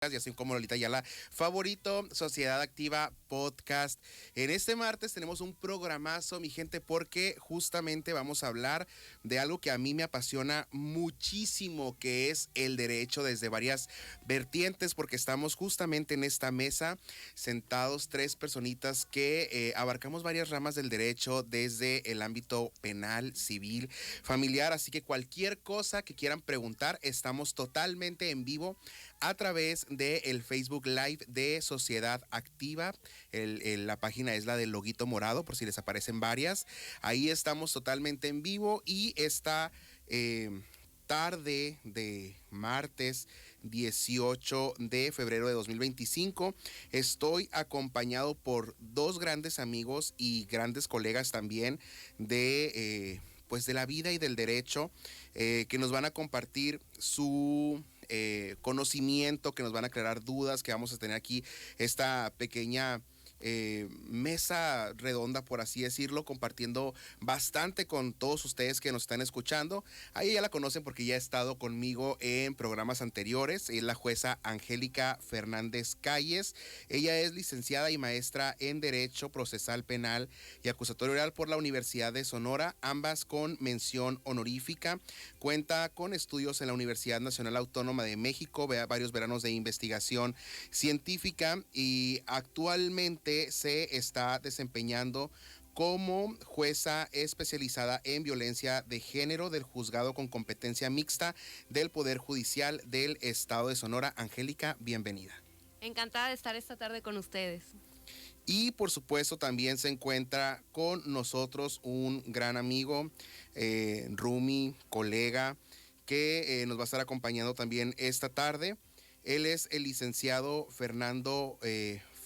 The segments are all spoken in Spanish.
Y así como Lolita Ayala, favorito, Sociedad Activa Podcast. En este martes tenemos un programazo, mi gente, porque justamente vamos a hablar de algo que a mí me apasiona muchísimo, que es el derecho desde varias vertientes, porque estamos justamente en esta mesa sentados tres personitas que abarcamos varias ramas del derecho desde el ámbito penal, civil, familiar, así que cualquier cosa que quieran preguntar, estamos totalmente en vivo a través del Facebook Live de Sociedad Activa. La página es la del loguito morado, por si les aparecen varias. Ahí estamos totalmente en vivo y esta tarde de martes 18 de febrero de 2025 estoy acompañado por dos grandes amigos y grandes colegas también de la vida y del derecho, que nos van a compartir su conocimiento, que nos van a aclarar dudas, que vamos a tener aquí esta pequeña mesa redonda, por así decirlo, compartiendo bastante con todos ustedes que nos están escuchando. Ahí ya la conocen porque ya ha estado conmigo en programas anteriores. Es la jueza Angélica Fernández Calles. Ella es licenciada y maestra en Derecho Procesal Penal y Acusatorio Oral por la Universidad de Sonora, ambas con mención honorífica. Cuenta con estudios en la Universidad Nacional Autónoma de México, varios veranos de investigación científica, y actualmente se está desempeñando como jueza especializada en violencia de género del juzgado con competencia mixta del Poder Judicial del Estado de Sonora. Angélica, bienvenida. Encantada de estar esta tarde con ustedes. Y por supuesto también se encuentra con nosotros un gran amigo, Rumi, colega, que nos va a estar acompañando también esta tarde. Él es el licenciado Fernando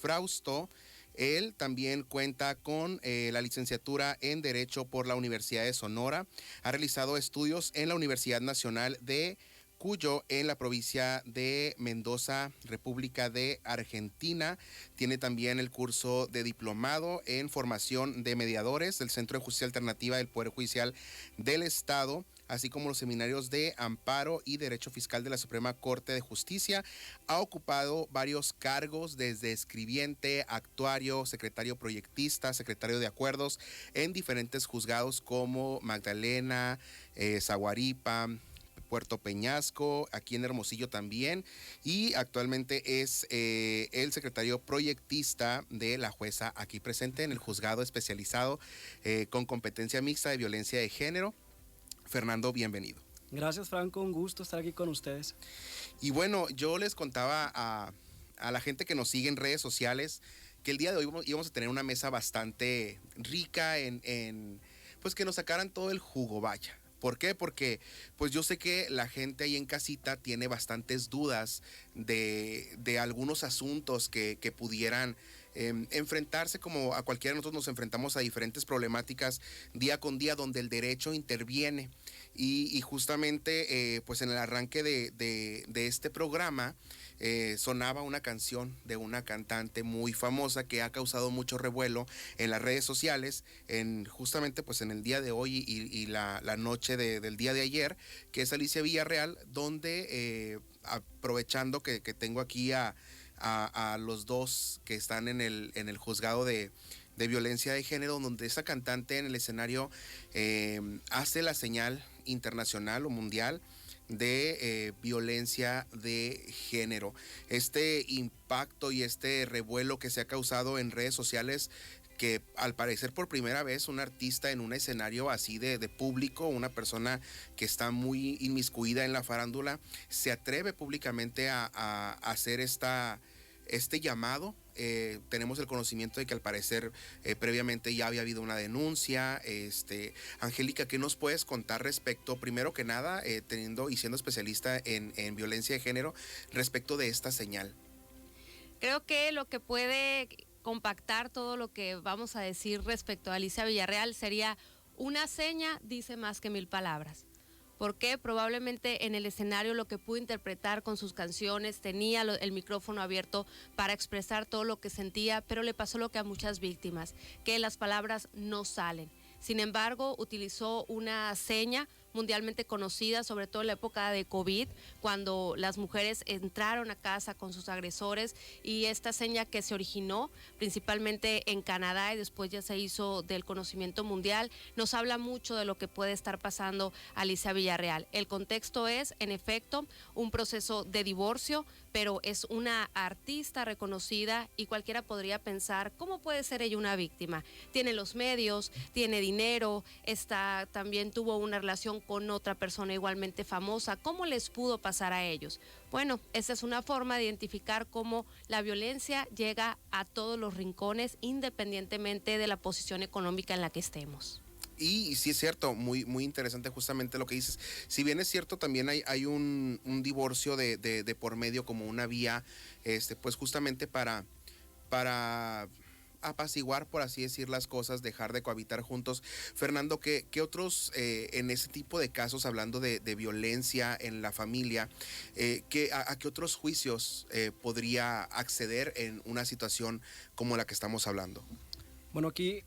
Frausto. Él también cuenta con la licenciatura en Derecho por la Universidad de Sonora. Ha realizado estudios en la Universidad Nacional de Cuyo, en la provincia de Mendoza, República de Argentina. Tiene también el curso de diplomado en formación de mediadores del Centro de Justicia Alternativa del Poder Judicial del Estado, así como los seminarios de Amparo y Derecho Fiscal de la Suprema Corte de Justicia. Ha ocupado varios cargos, desde escribiente, actuario, secretario proyectista, secretario de acuerdos en diferentes juzgados como Magdalena, Zaguaripa, Puerto Peñasco, aquí en Hermosillo también, y actualmente es el secretario proyectista de la jueza aquí presente en el juzgado especializado con competencia mixta de violencia de género. Fernando, bienvenido. Gracias, Franco, un gusto estar aquí con ustedes. Y bueno, yo les contaba a la gente que nos sigue en redes sociales que el día de hoy íbamos a tener una mesa bastante rica en pues que nos sacaran todo el jugo, vaya. ¿Por qué? Porque pues yo sé que la gente ahí en casita tiene bastantes dudas de algunos asuntos que pudieran enfrentarse, como a cualquiera de nosotros nos enfrentamos a diferentes problemáticas día con día donde el derecho interviene. Y justamente pues en el arranque de este programa sonaba una canción de una cantante muy famosa que ha causado mucho revuelo en las redes sociales, justamente pues en el día de hoy y la noche del día de ayer, que es Alicia Villarreal, donde aprovechando que tengo aquí a los dos que están en el juzgado de violencia de género, donde esa cantante en el escenario hace la señal internacional o mundial de violencia de género. Este impacto y este revuelo que se ha causado en redes sociales, que al parecer por primera vez un artista en un escenario así de público, una persona que está muy inmiscuida en la farándula, se atreve públicamente a hacer este llamado. Tenemos el conocimiento de que al parecer previamente ya había habido una denuncia. Angélica, ¿qué nos puedes contar respecto, primero que nada, teniendo y siendo especialista en violencia de género, respecto de esta señal? Creo que lo que puede compactar todo lo que vamos a decir respecto a Alicia Villarreal sería: una seña dice más que 1000 palabras. Porque probablemente en el escenario lo que pudo interpretar con sus canciones, tenía el micrófono abierto para expresar todo lo que sentía, pero le pasó lo que a muchas víctimas, que las palabras no salen. Sin embargo, utilizó una seña mundialmente conocida, sobre todo en la época de COVID, cuando las mujeres entraron a casa con sus agresores, y esta seña que se originó principalmente en Canadá y después ya se hizo del conocimiento mundial, nos habla mucho de lo que puede estar pasando Alicia Villarreal. El contexto es, en efecto, un proceso de divorcio, pero es una artista reconocida y cualquiera podría pensar, ¿cómo puede ser ella una víctima? Tiene los medios, tiene dinero, también tuvo una relación con otra persona igualmente famosa. ¿Cómo les pudo pasar a ellos? Bueno, esta es una forma de identificar cómo la violencia llega a todos los rincones, independientemente de la posición económica en la que estemos. Y sí es cierto, muy, muy interesante justamente lo que dices. Si bien es cierto, también hay un divorcio de por medio como una vía, pues justamente para apaciguar, por así decir las cosas, dejar de cohabitar juntos. Fernando, ¿qué otros en ese tipo de casos, hablando de violencia en la familia, a qué otros juicios podría acceder en una situación como la que estamos hablando? Bueno, aquí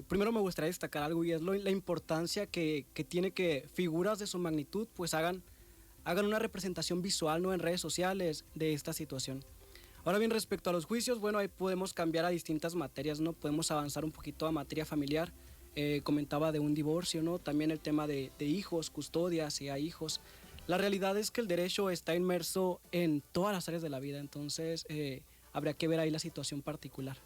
primero me gustaría destacar algo, y es la importancia que tiene que figuras de su magnitud pues hagan una representación visual, ¿no?, en redes sociales de esta situación. Ahora bien, respecto a los juicios, bueno, ahí podemos cambiar a distintas materias, ¿no? Podemos avanzar un poquito a materia familiar. Comentaba de un divorcio, ¿no? También el tema de hijos, custodias, si hay hijos. La realidad es que el derecho está inmerso en todas las áreas de la vida, entonces habría que ver ahí la situación particular.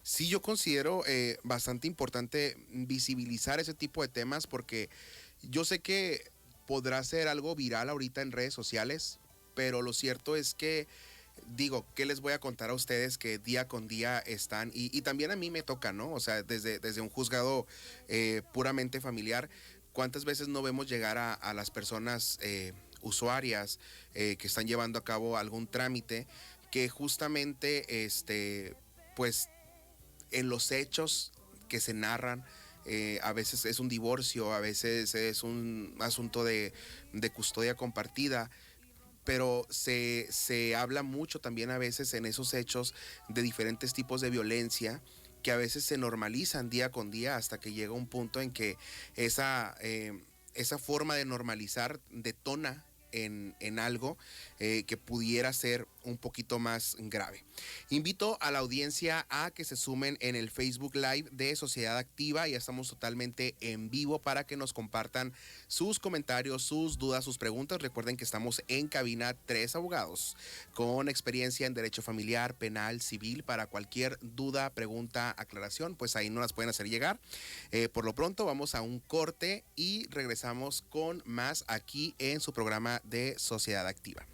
Sí, yo considero bastante importante visibilizar ese tipo de temas, porque yo sé que podrá ser algo viral ahorita en redes sociales, pero lo cierto es que, digo, ¿qué les voy a contar a ustedes que día con día están? Y también a mí me toca, ¿no? O sea, desde un juzgado puramente familiar, ¿cuántas veces no vemos llegar a las personas usuarias que están llevando a cabo algún trámite, que justamente, pues, en los hechos que se narran, a veces es un divorcio, a veces es un asunto de custodia compartida, pero se habla mucho también a veces en esos hechos de diferentes tipos de violencia que a veces se normalizan día con día, hasta que llega un punto en que esa forma de normalizar detona en algo que pudiera ser un poquito más grave. Invito a la audiencia a que se sumen en el Facebook Live de Sociedad Activa. Ya estamos totalmente en vivo para que nos compartan sus comentarios, sus dudas, sus preguntas. Recuerden que estamos en cabina, 3 abogados con experiencia en derecho familiar, penal, civil. Para cualquier duda, pregunta, aclaración, pues ahí nos las pueden hacer llegar. Por lo pronto vamos a un corte y regresamos con más aquí en su programa de Sociedad Activa.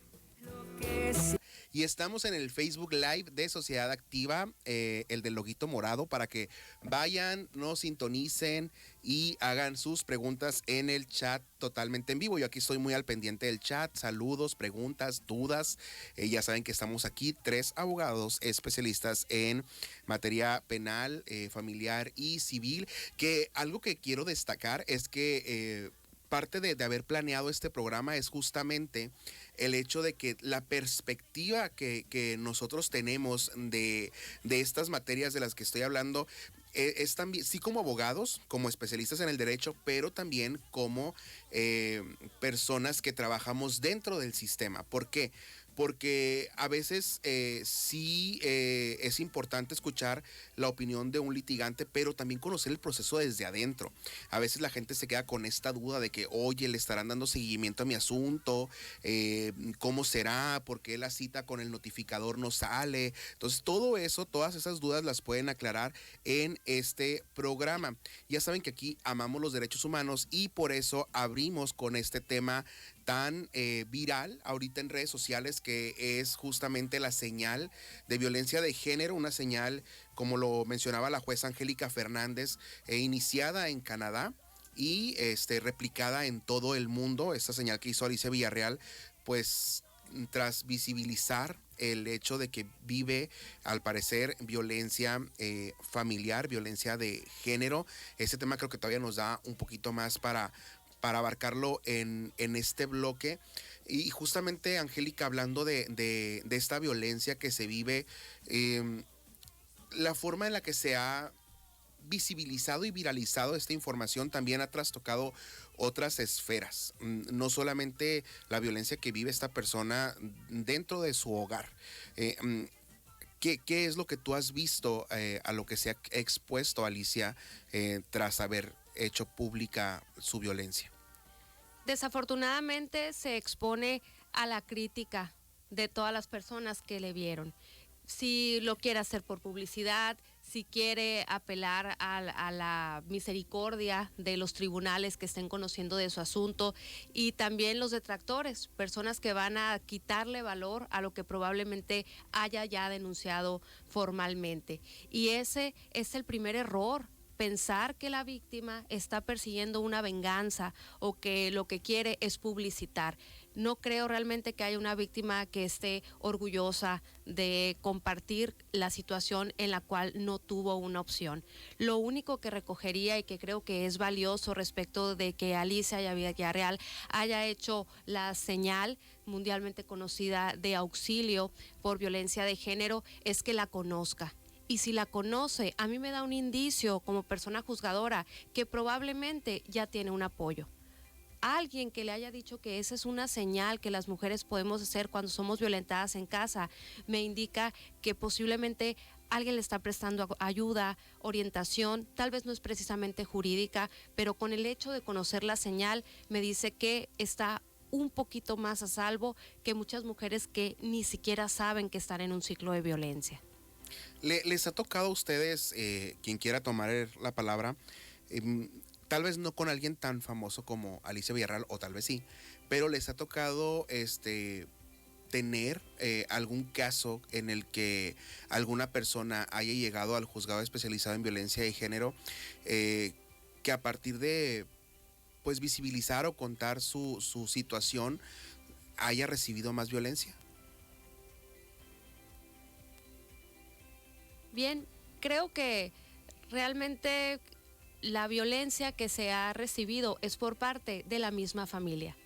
Y estamos en el Facebook Live de Sociedad Activa, el del loguito morado, para que vayan, nos sintonicen y hagan sus preguntas en el chat totalmente en vivo. Yo aquí estoy muy al pendiente del chat. Saludos, preguntas, dudas. Ya saben que estamos aquí, 3 abogados especialistas en materia penal, familiar y civil. Que algo que quiero destacar es que parte de haber planeado este programa es justamente el hecho de que la perspectiva que nosotros tenemos de estas materias de las que estoy hablando es también, sí, como abogados, como especialistas en el derecho, pero también como personas que trabajamos dentro del sistema. ¿Por qué? Porque a veces sí es importante escuchar la opinión de un litigante, pero también conocer el proceso desde adentro. A veces la gente se queda con esta duda de que, oye, le estarán dando seguimiento a mi asunto, ¿cómo será? ¿Por qué la cita con el notificador no sale? Entonces, todo eso, todas esas dudas las pueden aclarar en este programa. Ya saben que aquí amamos los derechos humanos y por eso abrimos con este tema tan viral ahorita en redes sociales, que es justamente la señal de violencia de género, una señal, como lo mencionaba la jueza Angélica Fernández, iniciada en Canadá y replicada en todo el mundo. Esta señal que hizo Alicia Villarreal, pues tras visibilizar el hecho de que vive, al parecer, violencia familiar, violencia de género. Este tema creo que todavía nos da un poquito más para abarcarlo en este bloque. Y justamente, Angélica, hablando de esta violencia que se vive, la forma en la que se ha visibilizado y viralizado esta información también ha trastocado otras esferas, no solamente la violencia que vive esta persona dentro de su hogar. ¿Qué es lo que tú has visto a lo que se ha expuesto Alicia tras haber hecho pública su violencia? Desafortunadamente se expone a la crítica de todas las personas que le vieron. Si lo quiere hacer por publicidad, si quiere apelar a la misericordia de los tribunales que estén conociendo de su asunto, y también los detractores, personas que van a quitarle valor a lo que probablemente haya ya denunciado formalmente. Y ese es el primer error. Pensar que la víctima está persiguiendo una venganza o que lo que quiere es publicitar. No creo realmente que haya una víctima que esté orgullosa de compartir la situación en la cual no tuvo una opción. Lo único que recogería y que creo que es valioso respecto de que Alicia Villarreal haya hecho la señal mundialmente conocida de auxilio por violencia de género es que la conozca. Y si la conoce, a mí me da un indicio como persona juzgadora que probablemente ya tiene un apoyo. Alguien que le haya dicho que esa es una señal que las mujeres podemos hacer cuando somos violentadas en casa, me indica que posiblemente alguien le está prestando ayuda, orientación, tal vez no es precisamente jurídica, pero con el hecho de conocer la señal me dice que está un poquito más a salvo que muchas mujeres que ni siquiera saben que están en un ciclo de violencia. ¿Les ha tocado a ustedes, quien quiera tomar la palabra, tal vez no con alguien tan famoso como Alicia Villarreal, o tal vez sí, pero les ha tocado tener algún caso en el que alguna persona haya llegado al juzgado especializado en violencia de género, que a partir de pues visibilizar o contar su situación haya recibido más violencia? Bien, creo que realmente la violencia que se ha recibido es por parte de la misma familia,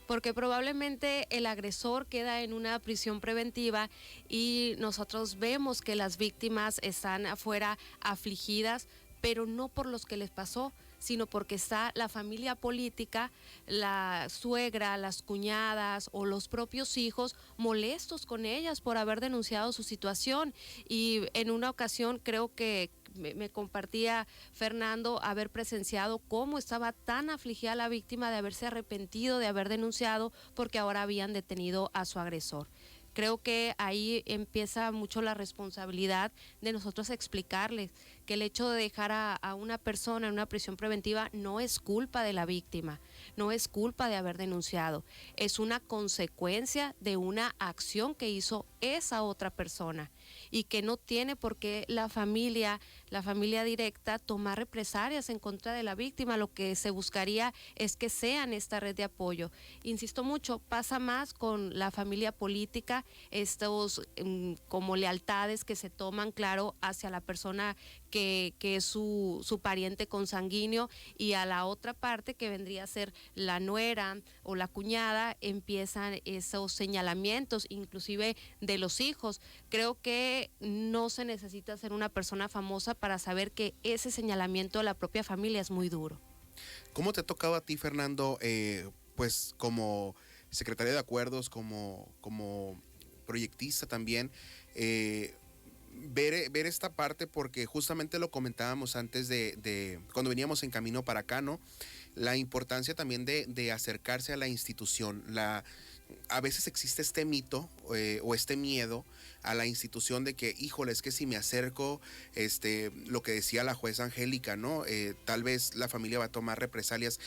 porque probablemente el agresor queda en una prisión preventiva y nosotros vemos que las víctimas están afuera afligidas, pero no por los que les pasó, sino porque está la familia política, la suegra, las cuñadas o los propios hijos molestos con ellas por haber denunciado su situación. Y en una ocasión creo que me compartía Fernando haber presenciado cómo estaba tan afligida la víctima de haberse arrepentido de haber denunciado porque ahora habían detenido a su agresor. Creo que ahí empieza mucho la responsabilidad de nosotros explicarles que el hecho de dejar a una persona en una prisión preventiva no es culpa de la víctima, no es culpa de haber denunciado, es una consecuencia de una acción que hizo esa otra persona y que no tiene por qué la familia directa tomar represalias en contra de la víctima. Lo que se buscaría es que sean esta red de apoyo. Insisto mucho, pasa más con la familia política, estos como lealtades que se toman, claro, hacia la persona que es su pariente consanguíneo, y a la otra parte que vendría a ser la nuera o la cuñada empiezan esos señalamientos, inclusive de los hijos. Creo que no se necesita ser una persona famosa para saber que ese señalamiento de la propia familia es muy duro. ¿Cómo te ha tocado a ti, Fernando, pues como secretario de acuerdos, como proyectista también, ver esta parte? Porque justamente lo comentábamos antes de cuando veníamos en camino para acá, ¿no? La importancia también de acercarse a la institución. A veces existe este mito o este miedo a la institución de que, híjole, es que si me acerco, lo que decía la jueza Angélica, ¿no? Tal vez la familia va a tomar represalias.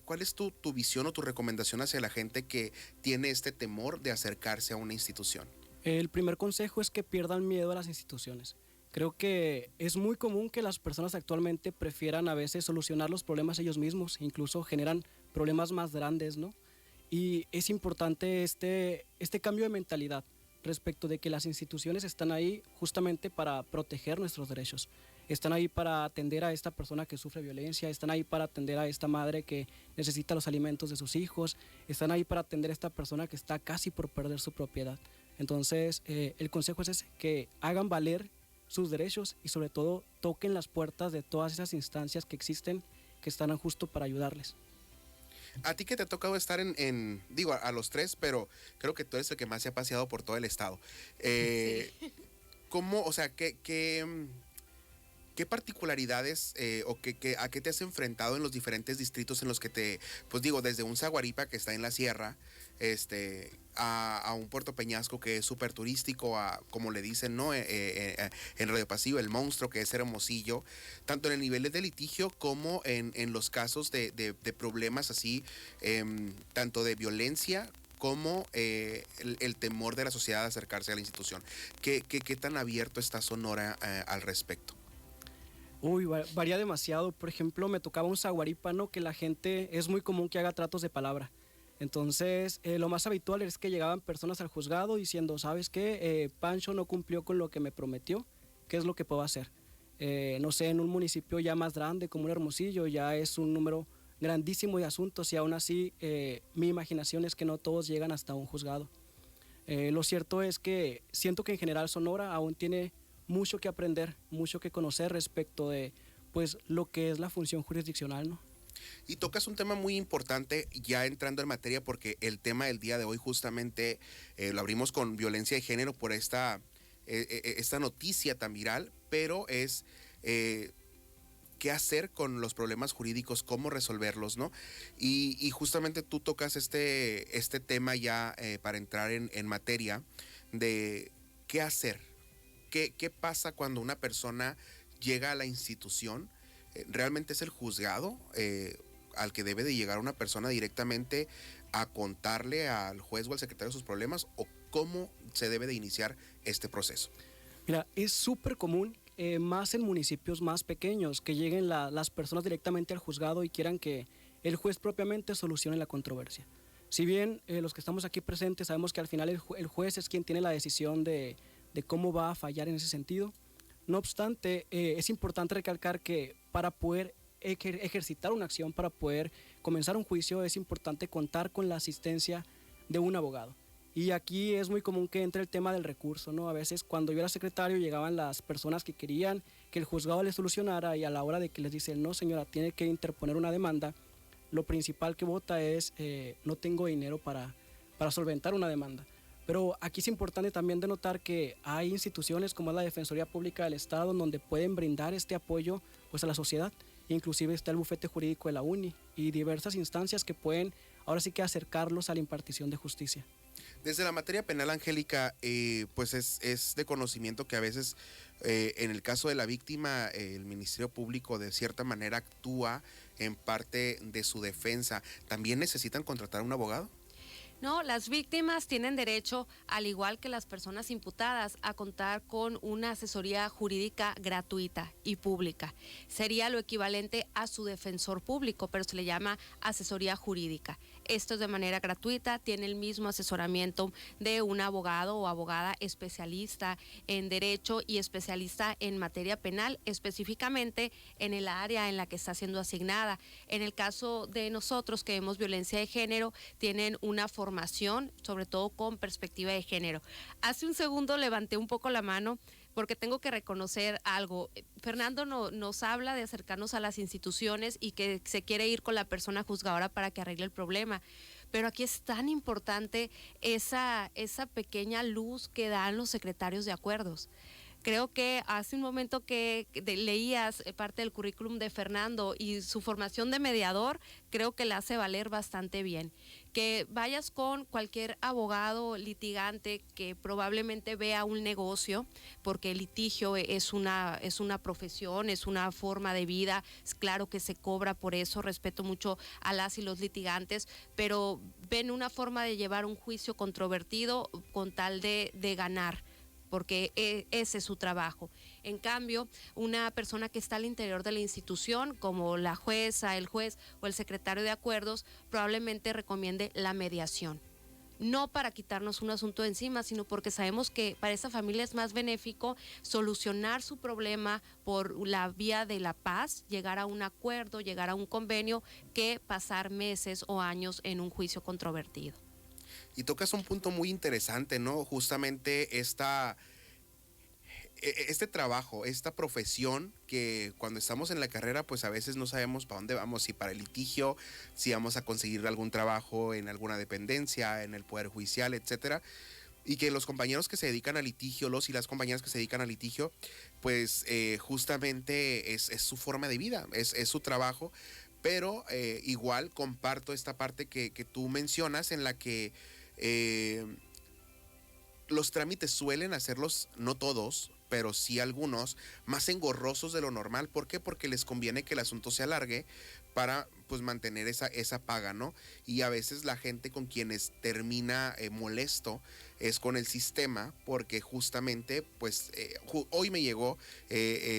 ¿Cuál es tu visión o tu recomendación hacia la gente que tiene este temor de acercarse a una institución? El primer consejo es que pierdan miedo a las instituciones. Creo que es muy común que las personas actualmente prefieran a veces solucionar los problemas ellos mismos, incluso generan problemas más grandes, ¿no? Y es importante este cambio de mentalidad respecto de que las instituciones están ahí justamente para proteger nuestros derechos. Están ahí para atender a esta persona que sufre violencia, están ahí para atender a esta madre que necesita los alimentos de sus hijos, están ahí para atender a esta persona que está casi por perder su propiedad. Entonces, el consejo es ese, que hagan valer sus derechos y sobre todo toquen las puertas de todas esas instancias que existen que estarán justo para ayudarles. A ti que te ha tocado estar digo, a los tres, pero creo que tú eres el que más se ha paseado por todo el estado. Sí. ¿Cómo, o sea, qué particularidades o a qué te has enfrentado en los diferentes distritos en los que pues digo, desde un Zaguaripa que está en la sierra, a un Puerto Peñasco que es súper turístico, como le dicen, ¿no? En Radio Pasivo, el monstruo que es Hermosillo, tanto en el nivel de litigio como en los casos de problemas así, tanto de violencia como el temor de la sociedad de acercarse a la institución. ¿Qué tan abierto está Sonora al respecto? Uy, varía demasiado. Por ejemplo, me tocaba un zaguarípano que la gente es muy común que haga tratos de palabra. Entonces, lo más habitual es que llegaban personas al juzgado diciendo, ¿sabes qué? Pancho no cumplió con lo que me prometió. ¿Qué es lo que puedo hacer? No sé, en un municipio ya más grande como un Hermosillo, ya es un número grandísimo de asuntos y aún así mi imaginación es que no todos llegan hasta un juzgado. Lo cierto es que siento que en general Sonora aún tiene mucho que aprender, mucho que conocer respecto de pues lo que es la función jurisdiccional, ¿no? Y tocas un tema muy importante ya entrando en materia porque el tema del día de hoy justamente lo abrimos con violencia de género por esta noticia tan viral, pero es qué hacer con los problemas jurídicos, cómo resolverlos, ¿no? Y justamente tú tocas este tema ya para entrar en materia de qué hacer. ¿Qué pasa cuando una persona llega a la institución? ¿Realmente es el juzgado al que debe de llegar una persona directamente a contarle al juez o al secretario sus problemas? ¿O cómo se debe de iniciar este proceso? Mira, es súper común, más en municipios más pequeños, que lleguen las personas directamente al juzgado y quieran que el juez propiamente solucione la controversia. Si bien los que estamos aquí presentes sabemos que al final el juez es quien tiene la decisión de cómo va a fallar en ese sentido. No obstante, es importante recalcar que para poder ejercitar una acción, para poder comenzar un juicio, es importante contar con la asistencia de un abogado. Y aquí es muy común que entre el tema del recurso, ¿no? A veces cuando yo era secretario llegaban las personas que querían que el juzgado les solucionara y a la hora de que les dicen, no señora, tiene que interponer una demanda, lo principal que vota es no tengo dinero para solventar una demanda. Pero aquí es importante también denotar que hay instituciones como la Defensoría Pública del Estado donde pueden brindar este apoyo pues, a la sociedad. Inclusive está el bufete jurídico de la UNI y diversas instancias que pueden ahora sí que acercarlos a la impartición de justicia. Desde la materia penal, Angélica, pues es de conocimiento que a veces en el caso de la víctima el Ministerio Público de cierta manera actúa en parte de su defensa. ¿También necesitan contratar a un abogado? No, las víctimas tienen derecho, al igual que las personas imputadas, a contar con una asesoría jurídica gratuita y pública. Sería lo equivalente a su defensor público, pero se le llama asesoría jurídica. Esto es de manera gratuita, tiene el mismo asesoramiento de un abogado o abogada especialista en derecho y especialista en materia penal, específicamente en el área en la que está siendo asignada. En el caso de nosotros que vemos violencia de género, tienen una formación, sobre todo con perspectiva de género. Hace un segundo levanté un poco la mano porque tengo que reconocer algo. Fernando nos habla de acercarnos a las instituciones y que se quiere ir con la persona juzgadora para que arregle el problema. Pero aquí es tan importante esa pequeña luz que dan los secretarios de acuerdos. Creo que hace un momento que leías parte del currículum de Fernando y su formación de mediador, creo que la hace valer bastante bien. Que vayas con cualquier abogado litigante que probablemente vea un negocio, porque el litigio es una profesión, es una forma de vida, es claro que se cobra por eso, respeto mucho a las y los litigantes, pero ven una forma de llevar un juicio controvertido con tal de ganar, porque ese es su trabajo. En cambio, una persona que está al interior de la institución, como la jueza, el juez o el secretario de acuerdos, probablemente recomiende la mediación. No para quitarnos un asunto de encima, sino porque sabemos que para esa familia es más benéfico solucionar su problema por la vía de la paz, llegar a un acuerdo, llegar a un convenio, que pasar meses o años en un juicio controvertido. Y tocas un punto muy interesante, ¿no? Justamente este trabajo, esta profesión que cuando estamos en la carrera pues a veces no sabemos para dónde vamos, si para el litigio, si vamos a conseguir algún trabajo en alguna dependencia, en el Poder Judicial, etcétera. Y que los compañeros que se dedican al litigio, los y las compañeras que se dedican al litigio, pues justamente es su forma de vida, es su trabajo. Pero igual comparto esta parte que tú mencionas en la que los trámites suelen hacerlos, no todos, pero sí algunos, más engorrosos de lo normal. ¿Por qué? Porque les conviene que el asunto se alargue para pues mantener esa paga, ¿no? Y a veces la gente con quienes termina molesto es con el sistema, porque justamente pues hoy me llegó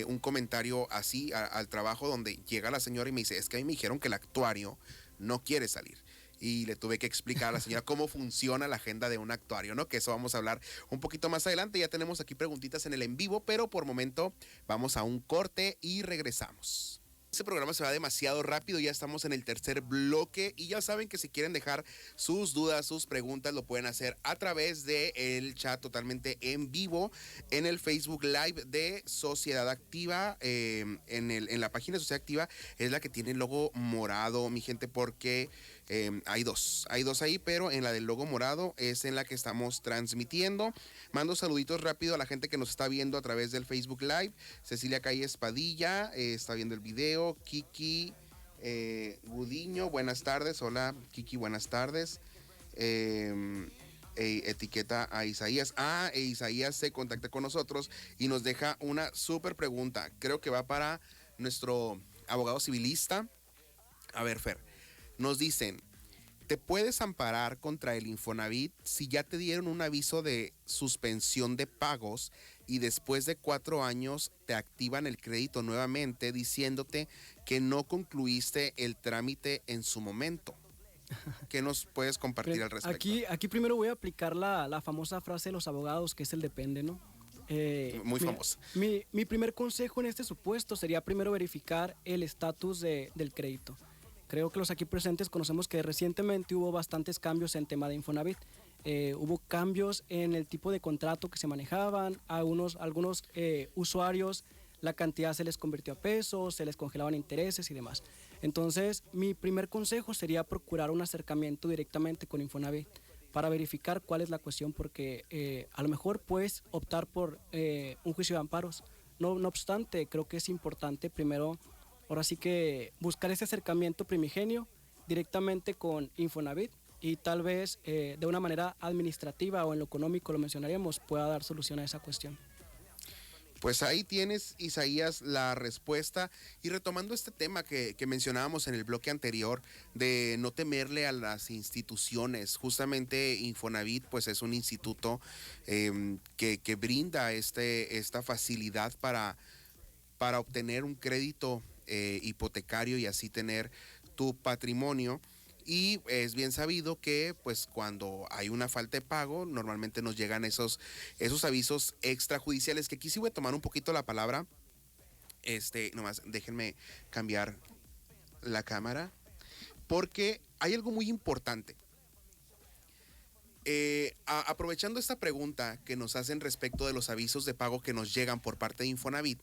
un comentario así al trabajo donde llega la señora y me dice, es que a mí me dijeron que el actuario no quiere salir. Y le tuve que explicar a la señora cómo funciona la agenda de un actuario, ¿no? Que eso vamos a hablar un poquito más adelante. Ya tenemos aquí preguntitas en el en vivo, pero por momento vamos a un corte y regresamos. Este programa se va demasiado rápido, ya estamos en el tercer bloque y ya saben que si quieren dejar sus dudas, sus preguntas, lo pueden hacer a través del chat totalmente en vivo en el Facebook Live de Sociedad Activa, en la página de Sociedad Activa es la que tiene el logo morado, mi gente, porque hay dos ahí, pero en la del logo morado es en la que estamos transmitiendo. Mando saluditos rápido a la gente que nos está viendo a través del Facebook Live. Cecilia Calle Espadilla está viendo el video. Kiki Gudiño, buenas tardes. Hola Kiki, buenas tardes. Etiqueta a Isaías. Isaías se contacta con nosotros y nos deja una súper pregunta. Creo que va para nuestro abogado civilista. A ver, Fer, nos dicen, ¿te puedes amparar contra el Infonavit si ya te dieron un aviso de suspensión de pagos y después de 4 años te activan el crédito nuevamente diciéndote que no concluiste el trámite en su momento? ¿Qué nos puedes compartir al respecto? Aquí primero voy a aplicar la famosa frase de los abogados, que es el depende, ¿no? Muy famosa. Mi primer consejo en este supuesto sería primero verificar el estatus del crédito. Creo que los aquí presentes conocemos que recientemente hubo bastantes cambios en tema de Infonavit. Hubo cambios en el tipo de contrato que se manejaban. A algunos usuarios la cantidad se les convirtió a pesos, se les congelaban intereses y demás. Entonces, mi primer consejo sería procurar un acercamiento directamente con Infonavit para verificar cuál es la cuestión, porque a lo mejor puedes optar por un juicio de amparos. No obstante, creo que es importante primero, ahora sí que buscar ese acercamiento primigenio directamente con Infonavit y tal vez de una manera administrativa o en lo económico, lo mencionaríamos, pueda dar solución a esa cuestión. Pues ahí tienes, Isaías, la respuesta. Y retomando este tema que mencionábamos en el bloque anterior, de no temerle a las instituciones, justamente Infonavit pues es un instituto que brinda esta facilidad para obtener un crédito hipotecario y así tener tu patrimonio. Y es bien sabido que pues cuando hay una falta de pago normalmente nos llegan esos avisos extrajudiciales, que aquí sí voy a tomar un poquito la palabra. Nomás déjenme cambiar la cámara porque hay algo muy importante. Aprovechando esta pregunta que nos hacen respecto de los avisos de pago que nos llegan por parte de Infonavit,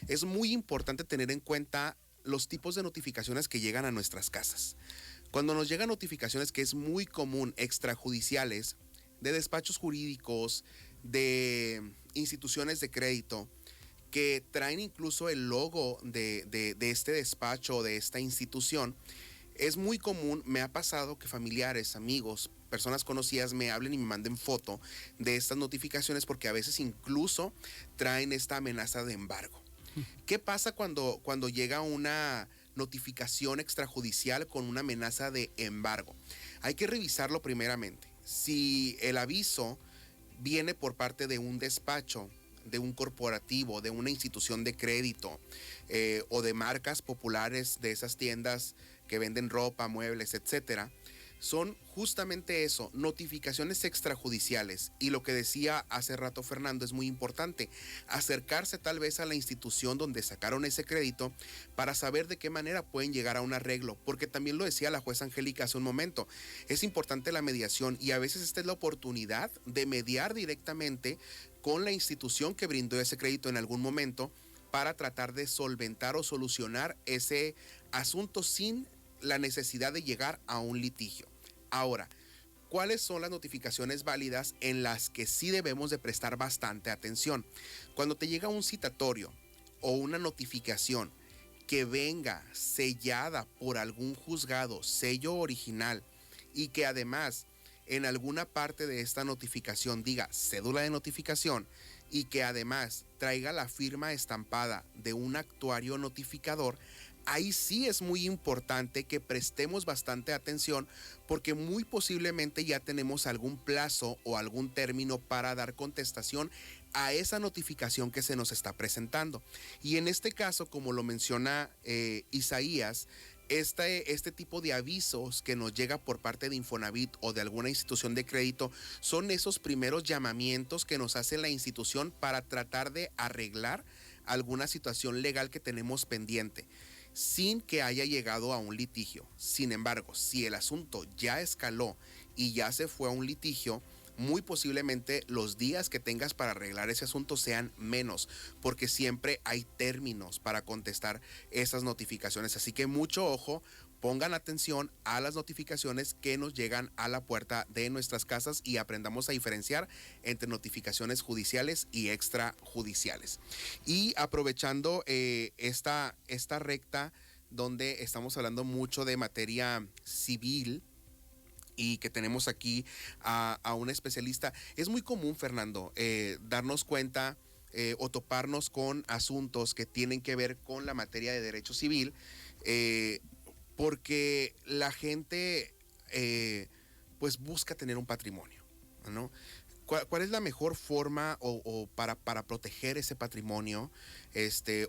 es muy importante tener en cuenta los tipos de notificaciones que llegan a nuestras casas. Cuando nos llegan notificaciones, que es muy común, extrajudiciales, de despachos jurídicos, de instituciones de crédito, que traen incluso el logo de este despacho o de esta institución, es muy común, me ha pasado que familiares, amigos, personas conocidas me hablen y me manden foto de estas notificaciones, porque a veces incluso traen esta amenaza de embargo. ¿Qué pasa cuando llega una notificación extrajudicial con una amenaza de embargo? Hay que revisarlo primeramente. Si el aviso viene por parte de un despacho, de un corporativo, de una institución de crédito o de marcas populares de esas tiendas que venden ropa, muebles, etcétera, son justamente eso, notificaciones extrajudiciales. Y lo que decía hace rato Fernando es muy importante, acercarse tal vez a la institución donde sacaron ese crédito para saber de qué manera pueden llegar a un arreglo, porque también lo decía la jueza Angélica hace un momento, es importante la mediación y a veces esta es la oportunidad de mediar directamente con la institución que brindó ese crédito en algún momento para tratar de solventar o solucionar ese asunto sin la necesidad de llegar a un litigio. Ahora, ¿cuáles son las notificaciones válidas en las que sí debemos de prestar bastante atención? Cuando te llega un citatorio o una notificación que venga sellada por algún juzgado, sello original, y que además en alguna parte de esta notificación diga cédula de notificación y que además traiga la firma estampada de un actuario notificador, ahí sí es muy importante que prestemos bastante atención porque muy posiblemente ya tenemos algún plazo o algún término para dar contestación a esa notificación que se nos está presentando. Y en este caso, como lo menciona Isaías, este tipo de avisos que nos llega por parte de Infonavit o de alguna institución de crédito son esos primeros llamamientos que nos hace la institución para tratar de arreglar alguna situación legal que tenemos pendiente, sin que haya llegado a un litigio. Sin embargo, si el asunto ya escaló y ya se fue a un litigio, muy posiblemente los días que tengas para arreglar ese asunto sean menos, porque siempre hay términos para contestar esas notificaciones. Así que mucho ojo, pongan atención a las notificaciones que nos llegan a la puerta de nuestras casas y aprendamos a diferenciar entre notificaciones judiciales y extrajudiciales. Y aprovechando esta recta donde estamos hablando mucho de materia civil, y que tenemos aquí a un especialista, es muy común, Fernando, darnos cuenta o toparnos con asuntos que tienen que ver con la materia de derecho civil, porque la gente pues busca tener un patrimonio, ¿no? ¿Cuál es la mejor forma o para proteger ese patrimonio,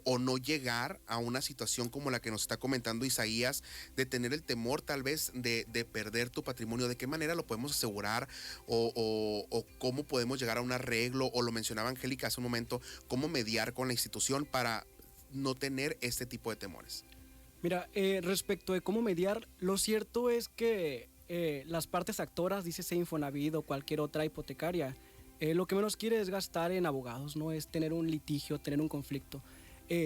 o no llegar a una situación como la que nos está comentando Isaías, de tener el temor tal vez de perder tu patrimonio? ¿De qué manera lo podemos asegurar o cómo podemos llegar a un arreglo? O lo mencionaba Angélica hace un momento, ¿cómo mediar con la institución para no tener este tipo de temores? Mira, respecto de cómo mediar, lo cierto es que las partes actoras, dícese Infonavit o cualquier otra hipotecaria, lo que menos quiere es gastar en abogados, no es tener un litigio, tener un conflicto.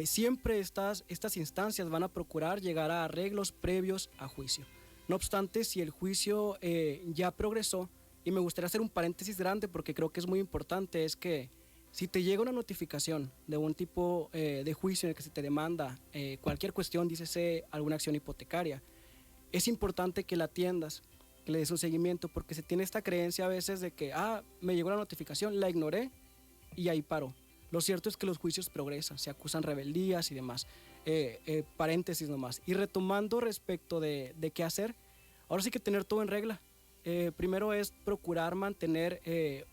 Siempre estas instancias van a procurar llegar a arreglos previos a juicio. No obstante, si el juicio ya progresó, y me gustaría hacer un paréntesis grande porque creo que es muy importante, es que si te llega una notificación de un tipo de juicio en el que se te demanda cualquier cuestión, dícese alguna acción hipotecaria, es importante que la atiendas, que le des un seguimiento, porque se tiene esta creencia a veces de que, me llegó la notificación, la ignoré y ahí paró. Lo cierto es que los juicios progresan, se acusan rebeldías y demás. Paréntesis nomás. Y retomando respecto de qué hacer, ahora sí que tener todo en regla. Primero es procurar mantener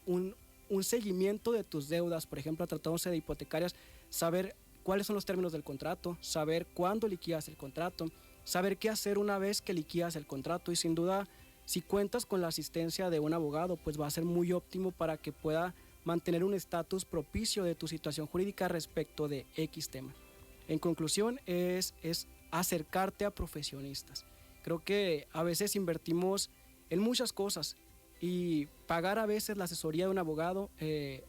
un seguimiento de tus deudas, por ejemplo, tratándose de hipotecarias, saber cuáles son los términos del contrato, saber cuándo liquidas el contrato, saber qué hacer una vez que liquidas el contrato, y sin duda, si cuentas con la asistencia de un abogado, pues va a ser muy óptimo para que pueda mantener un estatus propicio de tu situación jurídica respecto de X tema. En conclusión, es acercarte a profesionistas. Creo que a veces invertimos en muchas cosas y pagar a veces la asesoría de un abogado,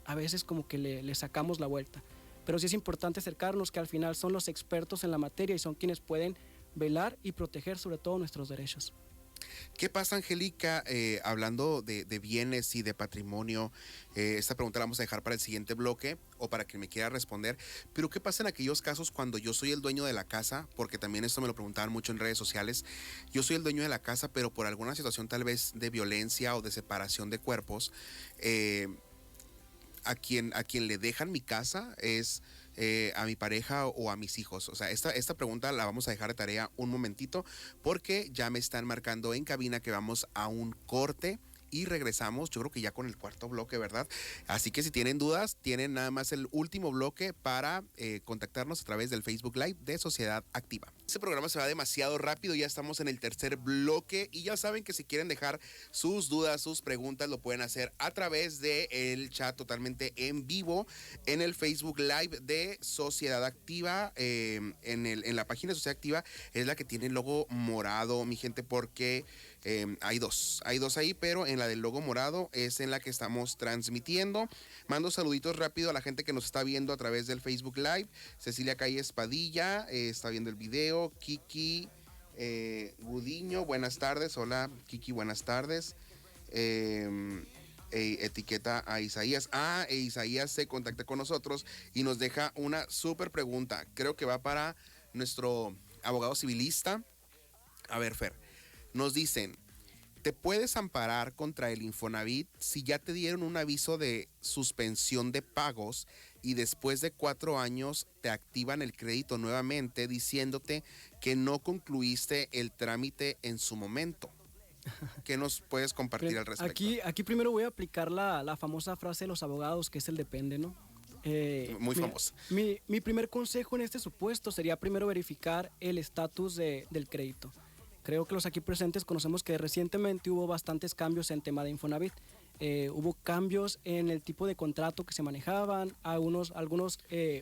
a veces como que le sacamos la vuelta. Pero sí es importante acercarnos, que al final son los expertos en la materia y son quienes pueden velar y proteger sobre todo nuestros derechos. ¿Qué pasa, Angélica, hablando de bienes y de patrimonio? Esta pregunta la vamos a dejar para el siguiente bloque o para quien me quiera responder. Pero ¿qué pasa en aquellos casos cuando yo soy el dueño de la casa? Porque también esto me lo preguntaban mucho en redes sociales. Yo soy el dueño de la casa, pero por alguna situación tal vez de violencia o de separación de cuerpos, a quien le dejan mi casa es a mi pareja o a mis hijos. O sea, esta pregunta la vamos a dejar de tarea un momentito porque ya me están marcando en cabina que vamos a un corte y regresamos, yo creo que ya con el cuarto bloque, ¿verdad? Así que si tienen dudas, tienen nada más el último bloque para contactarnos a través del Facebook Live de Sociedad Activa. Este programa se va demasiado rápido, ya estamos en el tercer bloque y ya saben que si quieren dejar sus dudas, sus preguntas, lo pueden hacer a través del chat totalmente en vivo en el Facebook Live de Sociedad Activa, en la página de Sociedad Activa es la que tiene el logo morado, mi gente, porque hay dos ahí, pero en la del logo morado es en la que estamos transmitiendo. Mando saluditos rápido a la gente que nos está viendo a través del Facebook Live. Cecilia Calle Espadilla está viendo el video. Kiki Gudiño, buenas tardes. Hola Kiki, buenas tardes. Etiqueta a Isaías. Isaías se contacta con nosotros y nos deja una súper pregunta. Creo que va para nuestro abogado civilista. A ver, Fer, nos dicen: ¿te puedes amparar contra el Infonavit si ya te dieron un aviso de suspensión de pagos y después de 4 años te activan el crédito nuevamente diciéndote que no concluiste el trámite en su momento? ¿Qué nos puedes compartir al respecto? Aquí primero voy a aplicar la famosa frase de los abogados, que es el depende, ¿no? Muy famosa. Mi primer consejo en este supuesto sería primero verificar el estatus del crédito. Creo que los aquí presentes conocemos que recientemente hubo bastantes cambios en tema de Infonavit. Hubo cambios en el tipo de contrato que se manejaban. A algunos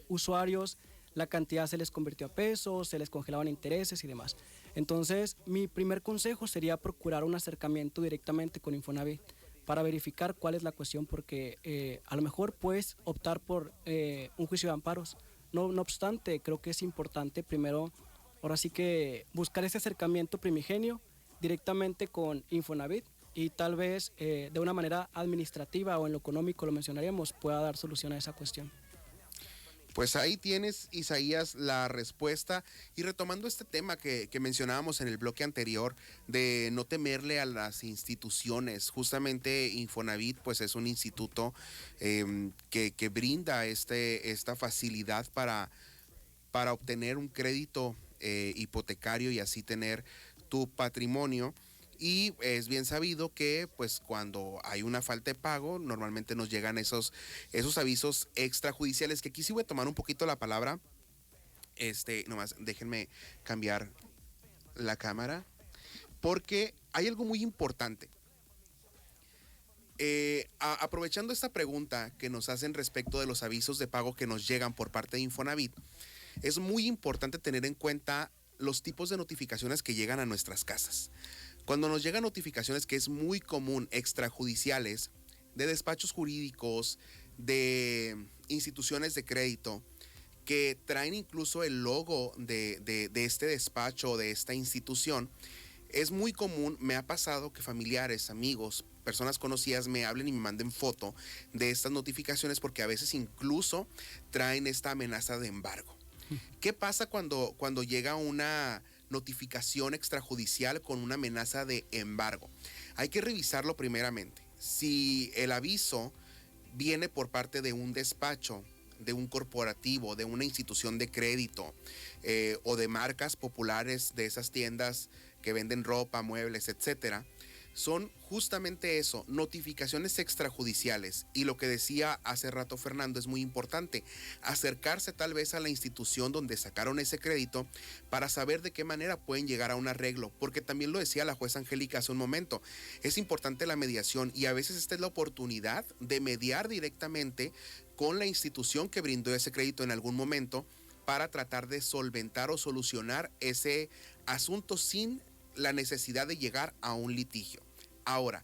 usuarios la cantidad se les convirtió a pesos, se les congelaban intereses y demás. Entonces, mi primer consejo sería procurar un acercamiento directamente con Infonavit para verificar cuál es la cuestión, porque a lo mejor puedes optar por un juicio de amparos. No obstante, creo que es importante primero, ahora sí que buscar ese acercamiento primigenio directamente con Infonavit y tal vez de una manera administrativa o en lo económico, lo mencionaríamos, pueda dar solución a esa cuestión. Pues ahí tienes, Isaías, la respuesta. Y retomando este tema que mencionábamos en el bloque anterior de no temerle a las instituciones, justamente Infonavit pues es un instituto que brinda esta facilidad para obtener un crédito hipotecario y así tener tu patrimonio. Y es bien sabido que pues cuando hay una falta de pago normalmente nos llegan esos avisos extrajudiciales, que aquí sí voy a tomar un poquito la palabra. Nomás déjenme cambiar la cámara porque hay algo muy importante. Aprovechando esta pregunta que nos hacen respecto de los avisos de pago que nos llegan por parte de Infonavit, es muy importante tener en cuenta los tipos de notificaciones que llegan a nuestras casas. Cuando nos llegan notificaciones, que es muy común, extrajudiciales, de despachos jurídicos, de instituciones de crédito, que traen incluso el logo de este despacho, de esta institución, es muy común, me ha pasado que familiares, amigos, personas conocidas me hablen y me manden foto de estas notificaciones, porque a veces incluso traen esta amenaza de embargo. ¿Qué pasa cuando llega una notificación extrajudicial con una amenaza de embargo? Hay que revisarlo primeramente. Si el aviso viene por parte de un despacho, de un corporativo, de una institución de crédito o de marcas populares de esas tiendas que venden ropa, muebles, etcétera, son justamente eso, notificaciones extrajudiciales. Y lo que decía hace rato Fernando es muy importante, acercarse tal vez a la institución donde sacaron ese crédito para saber de qué manera pueden llegar a un arreglo, porque también lo decía la jueza Angélica hace un momento, es importante la mediación y a veces esta es la oportunidad de mediar directamente con la institución que brindó ese crédito en algún momento para tratar de solventar o solucionar ese asunto sin la necesidad de llegar a un litigio. Ahora,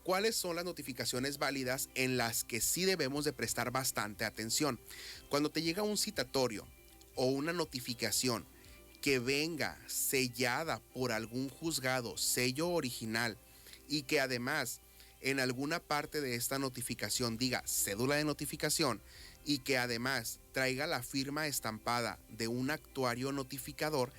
¿cuáles son las notificaciones válidas en las que sí debemos de prestar bastante atención? Cuando te llega un citatorio o una notificación que venga sellada por algún juzgado, sello original, y que además en alguna parte de esta notificación diga cédula de notificación y que además traiga la firma estampada de un actuario notificador,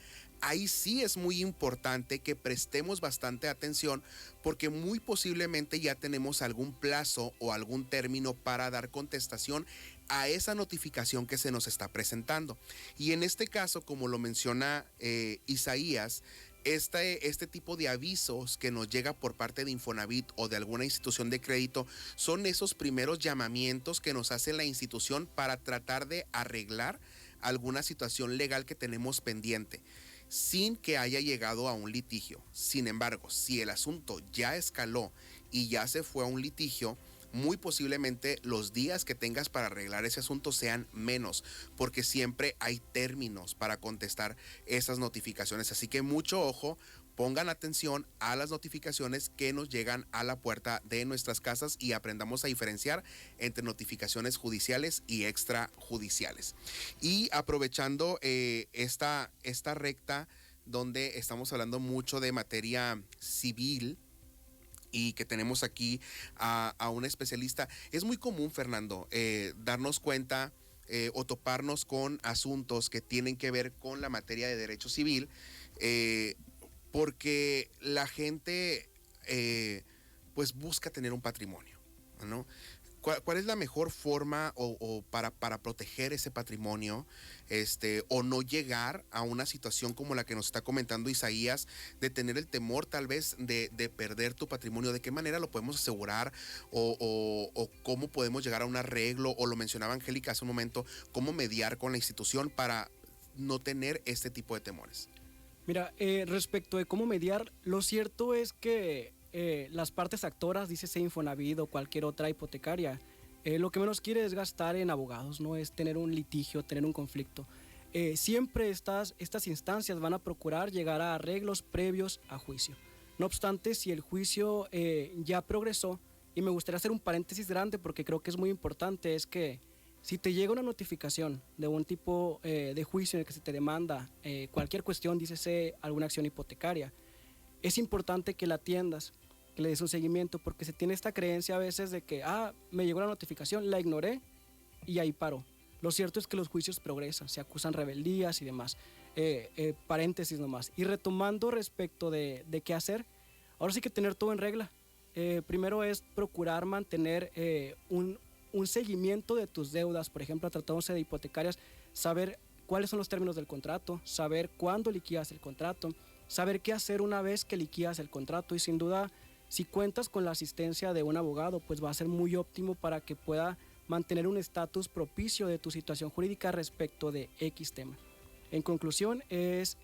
ahí sí es muy importante que prestemos bastante atención, porque muy posiblemente ya tenemos algún plazo o algún término para dar contestación a esa notificación que se nos está presentando. Y en este caso, como lo menciona Isaías, este tipo de avisos que nos llega por parte de Infonavit o de alguna institución de crédito son esos primeros llamamientos que nos hace la institución para tratar de arreglar alguna situación legal que tenemos pendiente. sin que haya llegado a un litigio. Sin embargo, si el asunto ya escaló y ya se fue a un litigio, muy posiblemente los días que tengas para arreglar ese asunto sean menos, porque siempre hay términos para contestar esas notificaciones. Así que mucho ojo, pongan atención a las notificaciones que nos llegan a la puerta de nuestras casas y aprendamos a diferenciar entre notificaciones judiciales y extrajudiciales. Y aprovechando esta recta donde estamos hablando mucho de materia civil, y que tenemos aquí a un especialista. Es muy común, Fernando, darnos cuenta o toparnos con asuntos que tienen que ver con la materia de derecho civil, porque la gente pues busca tener un patrimonio, ¿no? ¿Cuál es la mejor forma para proteger ese patrimonio, o no llegar a una situación como la que nos está comentando Isaías, de tener el temor tal vez de perder tu patrimonio? ¿De qué manera lo podemos asegurar o cómo podemos llegar a un arreglo? O lo mencionaba Angélica hace un momento, ¿cómo mediar con la institución para no tener este tipo de temores? Mira, respecto de cómo mediar, lo cierto es que las partes actoras, dícese Infonavit o cualquier otra hipotecaria, lo que menos quiere es gastar en abogados, no es tener un litigio, tener un conflicto. Siempre estas instancias van a procurar llegar a arreglos previos a juicio. No obstante, si el juicio ya progresó, y me gustaría hacer un paréntesis grande porque creo que es muy importante, es que si te llega una notificación de un tipo de juicio en el que se te demanda cualquier cuestión, dícese alguna acción hipotecaria, es importante que la atiendas, que le des un seguimiento, porque se tiene esta creencia a veces de que, me llegó la notificación, la ignoré y ahí paró. Lo cierto es que los juicios progresan, se acusan rebeldías y demás. Paréntesis nomás. Y retomando respecto de qué hacer, ahora sí que tener todo en regla. Primero es procurar mantener un seguimiento de tus deudas, por ejemplo, tratándose de hipotecarias, saber cuáles son los términos del contrato, saber cuándo liquidas el contrato, saber qué hacer una vez que liquidas el contrato, y sin duda, si cuentas con la asistencia de un abogado, pues va a ser muy óptimo para que pueda mantener un estatus propicio de tu situación jurídica respecto de X tema. En conclusión, es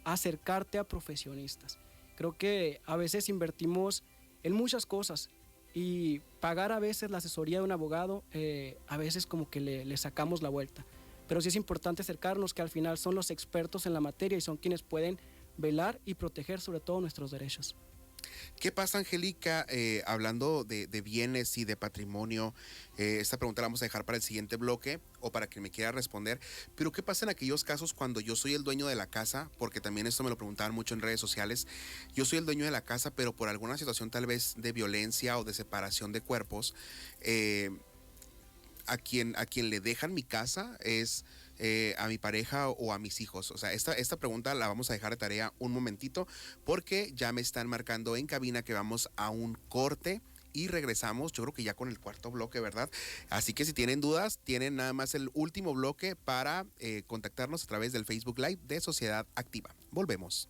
acercarte a profesionistas. Creo que a veces invertimos en muchas cosas y pagar a veces la asesoría de un abogado, a veces como que le sacamos la vuelta. Pero sí es importante acercarnos, que al final son los expertos en la materia y son quienes pueden velar y proteger sobre todo nuestros derechos. ¿Qué pasa, Angélica, hablando de bienes y de patrimonio? Esta pregunta la vamos a dejar para el siguiente bloque o para quien me quiera responder. Pero ¿qué pasa en aquellos casos cuando yo soy el dueño de la casa? Porque también esto me lo preguntaban mucho en redes sociales. Yo soy el dueño de la casa, pero por alguna situación tal vez de violencia o de separación de cuerpos, a quien le dejan mi casa es a mi pareja o a mis hijos. O sea, esta pregunta la vamos a dejar de tarea un momentito, porque ya me están marcando en cabina que vamos a un corte y regresamos, yo creo que ya con el cuarto bloque, ¿verdad? Así que si tienen dudas, tienen nada más el último bloque para contactarnos a través del Facebook Live de Sociedad Activa. Volvemos.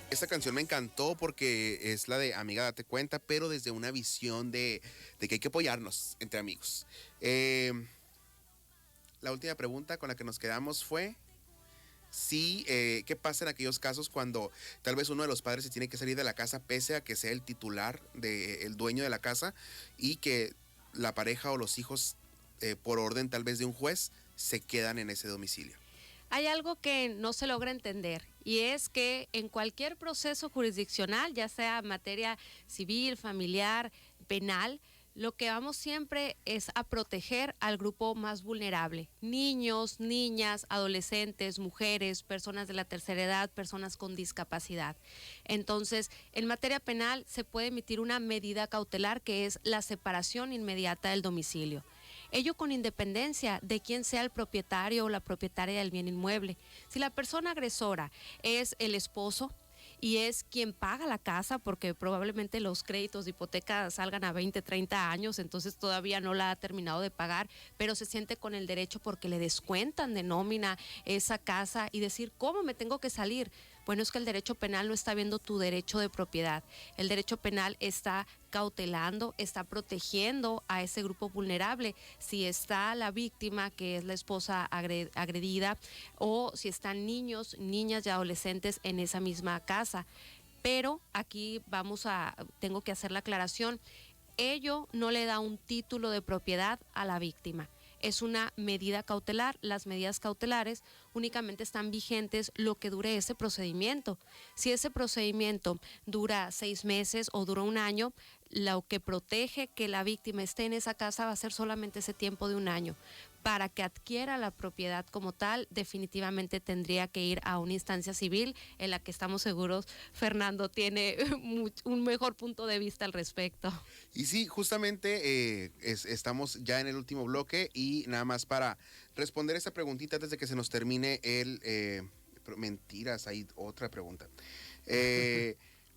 Esta canción me encantó porque es la de Amiga Date Cuenta, pero desde una visión de que hay que apoyarnos entre amigos. La última pregunta con la que nos quedamos fue ¿qué pasa en aquellos casos cuando tal vez uno de los padres se tiene que salir de la casa pese a que sea el titular, el dueño de la casa, y que la pareja o los hijos, por orden tal vez de un juez, se quedan en ese domicilio? Hay algo que no se logra entender, y es que en cualquier proceso jurisdiccional, ya sea materia civil, familiar, penal, lo que vamos siempre es a proteger al grupo más vulnerable: niños, niñas, adolescentes, mujeres, personas de la tercera edad, personas con discapacidad. Entonces, en materia penal se puede emitir una medida cautelar, que es la separación inmediata del domicilio. Ello con independencia de quién sea el propietario o la propietaria del bien inmueble. Si la persona agresora es el esposo y es quien paga la casa, porque probablemente los créditos de hipoteca salgan a 20, 30 años, entonces todavía no la ha terminado de pagar, pero se siente con el derecho porque le descuentan de nómina esa casa, y decir, ¿cómo me tengo que salir? Bueno, es que el derecho penal no está viendo tu derecho de propiedad. El derecho penal está cautelando, está protegiendo a ese grupo vulnerable. Si está la víctima, que es la esposa agredida, o si están niños, niñas y adolescentes en esa misma casa. Pero aquí tengo que hacer la aclaración, ello no le da un título de propiedad a la víctima. Es una medida cautelar. Las medidas cautelares únicamente están vigentes lo que dure ese procedimiento. Si ese procedimiento dura 6 meses o dura 1 año, lo que protege que la víctima esté en esa casa va a ser solamente ese tiempo de 1 año. Para que adquiera la propiedad como tal, definitivamente tendría que ir a una instancia civil, en la que estamos seguros Fernando tiene un mejor punto de vista al respecto. Y sí, justamente estamos ya en el último bloque y nada más para responder esta preguntita antes de que se nos termine mentiras, hay otra pregunta.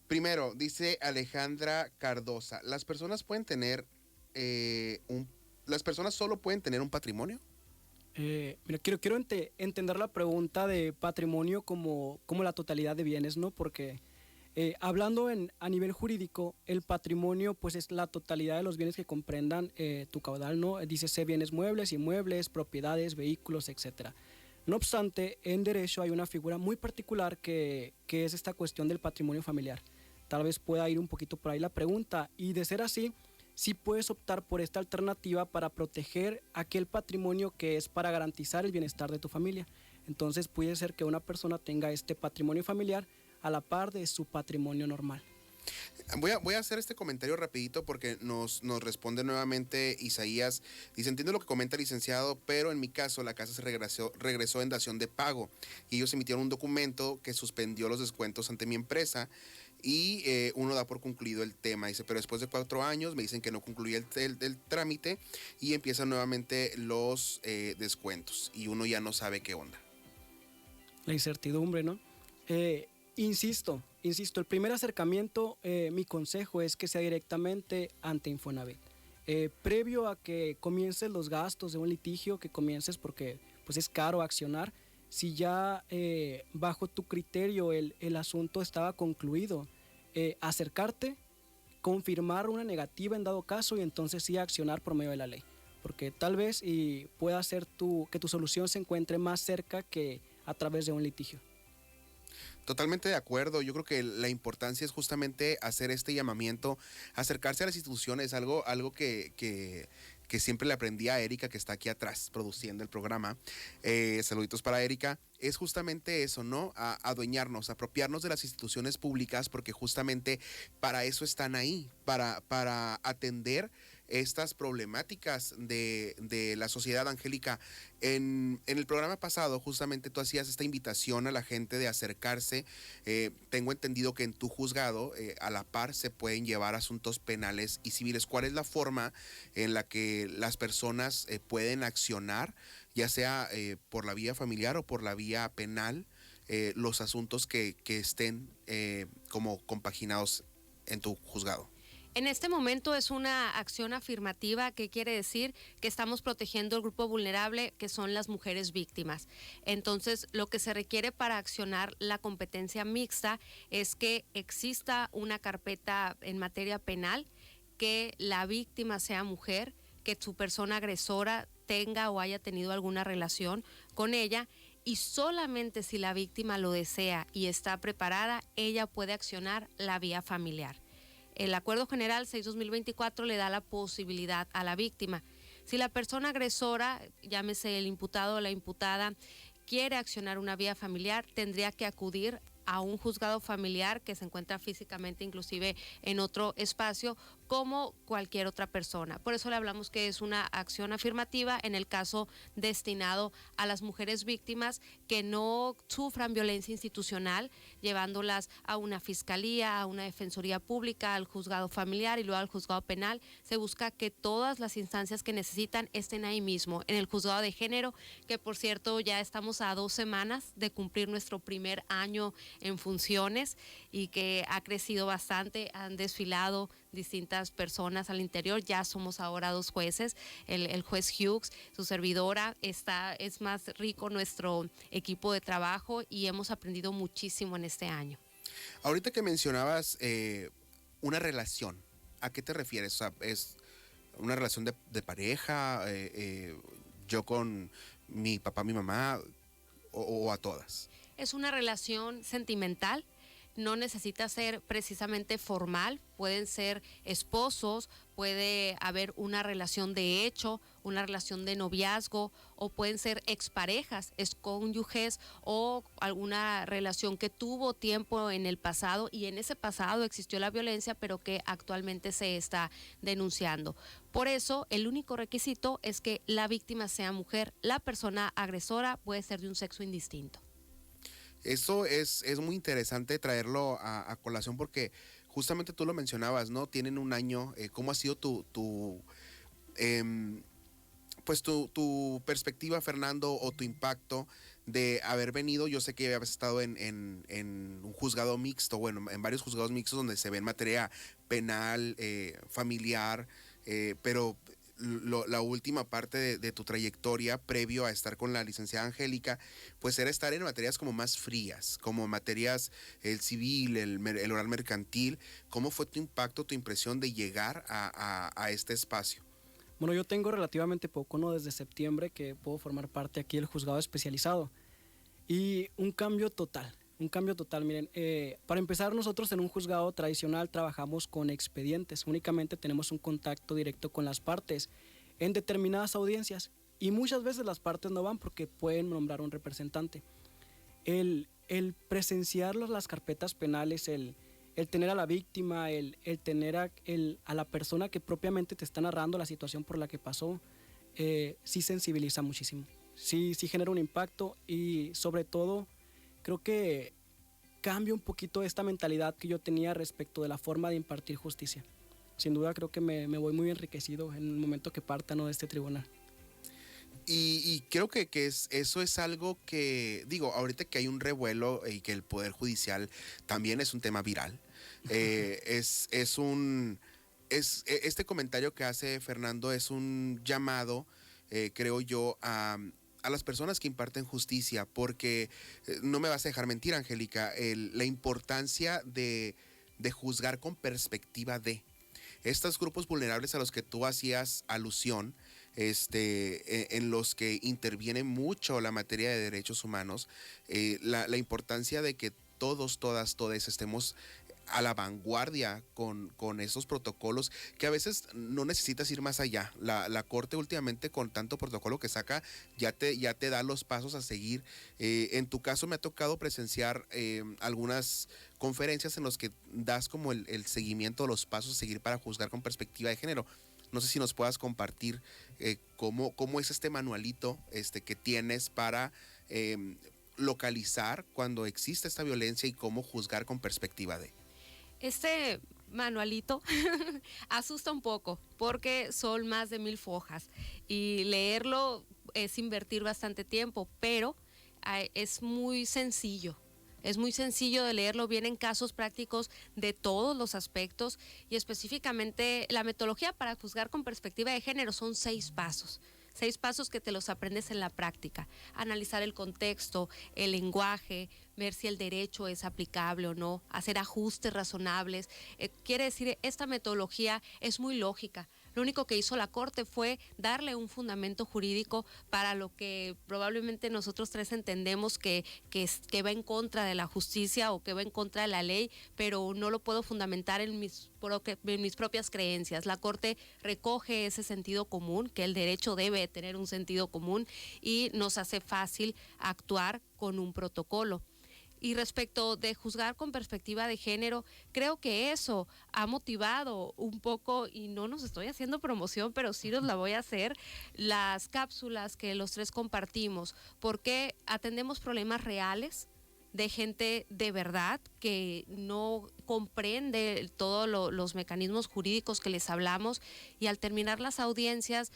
Primero, dice Alejandra Cardosa, ¿las personas pueden tener ¿las personas solo pueden tener un patrimonio? Mira, quiero entender la pregunta de patrimonio como la totalidad de bienes, ¿no? Porque hablando a nivel jurídico, el patrimonio pues es la totalidad de los bienes que comprendan tu caudal, ¿no? Dícese bienes muebles, inmuebles, propiedades, vehículos, etcétera. No obstante, en derecho hay una figura muy particular que es esta cuestión del patrimonio familiar. Tal vez pueda ir un poquito por ahí la pregunta, y de ser así, sí puedes optar por esta alternativa para proteger aquel patrimonio que es para garantizar el bienestar de tu familia. Entonces puede ser que una persona tenga este patrimonio familiar a la par de su patrimonio normal. Voy a hacer este comentario rapidito porque nos responde nuevamente Isaías. Dice, entiendo lo que comenta el licenciado, pero en mi caso la casa se regresó en dación de pago y ellos emitieron un documento que suspendió los descuentos ante mi empresa y uno da por concluido el tema. Dice, pero después de 4 años me dicen que no concluía el trámite y empiezan nuevamente los descuentos y uno ya no sabe qué onda. La incertidumbre, ¿no? Insisto, el primer acercamiento, mi consejo es que sea directamente ante Infonavit. Previo a que comiences los gastos de un litigio, que comiences porque pues es caro accionar, si ya bajo tu criterio el asunto estaba concluido, acercarte, confirmar una negativa en dado caso y entonces sí accionar por medio de la ley. Porque tal vez pueda ser que tu solución se encuentre más cerca que a través de un litigio. Totalmente de acuerdo. Yo creo que la importancia es justamente hacer este llamamiento, acercarse a las instituciones, algo que siempre le aprendí a Erika, que está aquí atrás produciendo el programa. Saluditos para Erika. Es justamente eso, ¿no? Adueñarnos, apropiarnos de las instituciones públicas, porque justamente para eso están ahí, para atender estas problemáticas de la sociedad. Angélica, en el programa pasado justamente tú hacías esta invitación a la gente de acercarse. Tengo entendido que en tu juzgado a la par se pueden llevar asuntos penales y civiles. ¿Cuál es la forma en la que las personas pueden accionar, ya sea por la vía familiar o por la vía penal, los asuntos que estén como compaginados en tu juzgado? En este momento es una acción afirmativa, que quiere decir que estamos protegiendo el grupo vulnerable, que son las mujeres víctimas. Entonces, lo que se requiere para accionar la competencia mixta es que exista una carpeta en materia penal, que la víctima sea mujer, que su persona agresora tenga o haya tenido alguna relación con ella, y solamente si la víctima lo desea y está preparada, ella puede accionar la vía familiar. El Acuerdo General 6/2024 le da la posibilidad a la víctima. Si la persona agresora, llámese el imputado o la imputada, quiere accionar una vía familiar, tendría que acudir a un juzgado familiar que se encuentra físicamente inclusive en otro espacio, como cualquier otra persona. Por eso le hablamos que es una acción afirmativa en el caso destinado a las mujeres víctimas que no sufran violencia institucional, llevándolas a una fiscalía, a una defensoría pública, al juzgado familiar y luego al juzgado penal. Se busca que todas las instancias que necesitan estén ahí mismo, en el juzgado de género, que por cierto ya estamos a 2 semanas de cumplir nuestro primer año en funciones, y que ha crecido bastante. Han desfilado distintas personas al interior. Ya somos ahora 2 jueces, el juez Hughes, su servidora. Es más rico nuestro equipo de trabajo y hemos aprendido muchísimo en este año. Ahorita que mencionabas una relación, ¿a qué te refieres? O sea, ¿es una relación de pareja, yo con mi papá, mi mamá, o a todas? Es una relación sentimental, no necesita ser precisamente formal, pueden ser esposos, puede haber una relación de hecho, una relación de noviazgo, o pueden ser exparejas, excónyuges, o alguna relación que tuvo tiempo en el pasado y en ese pasado existió la violencia, pero que actualmente se está denunciando. Por eso, el único requisito es que la víctima sea mujer. La persona agresora puede ser de un sexo indistinto. Eso es muy interesante traerlo a colación porque justamente tú lo mencionabas, ¿no? Tienen un año. ¿Cómo ha sido pues tu perspectiva, Fernando, o tu impacto de haber venido? Yo sé que habías estado en un juzgado mixto, bueno, en varios juzgados mixtos donde se ve en materia penal, familiar, pero la última parte de tu trayectoria previo a estar con la licenciada Angélica, pues era estar en materias como más frías, como materias el civil, el oral mercantil. ¿Cómo fue tu impacto, tu impresión de llegar a este espacio? Bueno, yo tengo relativamente poco, ¿no? Desde septiembre que puedo formar parte aquí del juzgado especializado. Y un cambio total, miren. Para empezar, nosotros en un juzgado tradicional trabajamos con expedientes, únicamente tenemos un contacto directo con las partes en determinadas audiencias y muchas veces las partes no van porque pueden nombrar un representante. El presenciar las carpetas penales, el tener a la víctima, el tener a la persona que propiamente te está narrando la situación por la que pasó, sí sensibiliza muchísimo. Sí genera un impacto y sobre todo creo que cambia un poquito esta mentalidad que yo tenía respecto de la forma de impartir justicia. Sin duda creo que me voy muy enriquecido en el momento que parta, ¿no?, de este tribunal. Y creo que eso es algo que, digo, ahorita que hay un revuelo y que el Poder Judicial también es un tema viral, este comentario que hace Fernando es un llamado, creo yo, a las personas que imparten justicia, porque no me vas a dejar mentir, Angélica, la importancia de juzgar con perspectiva de estos grupos vulnerables a los que tú hacías alusión, en los que interviene mucho la materia de derechos humanos, la importancia de que todos, todas, todes estemos a la vanguardia con esos protocolos, que a veces no necesitas ir más allá. La Corte últimamente, con tanto protocolo que saca, ya te da los pasos a seguir. En tu caso me ha tocado presenciar algunas conferencias en las que das como el seguimiento, los pasos a seguir para juzgar con perspectiva de género. No sé si nos puedas compartir cómo es este manualito que tienes para localizar cuando existe esta violencia y cómo juzgar con perspectiva de. Este manualito asusta un poco porque son más de 1000 hojas y leerlo es invertir bastante tiempo, pero es muy sencillo. Es muy sencillo de leerlo, vienen casos prácticos de todos los aspectos y específicamente la metodología para juzgar con perspectiva de género son 6 pasos. 6 pasos que te los aprendes en la práctica. Analizar el contexto, el lenguaje, ver si el derecho es aplicable o no, hacer ajustes razonables. Quiere decir, esta metodología es muy lógica. Lo único que hizo la Corte fue darle un fundamento jurídico para lo que probablemente nosotros 3 entendemos que va en contra de la justicia o que va en contra de la ley, pero no lo puedo fundamentar en mis propias creencias. La Corte recoge ese sentido común, que el derecho debe tener un sentido común, y nos hace fácil actuar con un protocolo. Y respecto de juzgar con perspectiva de género, creo que eso ha motivado un poco, y no nos estoy haciendo promoción, pero sí nos la voy a hacer, las cápsulas que los 3 compartimos, porque atendemos problemas reales de gente de verdad que no comprende todos los mecanismos jurídicos que les hablamos, y al terminar las audiencias,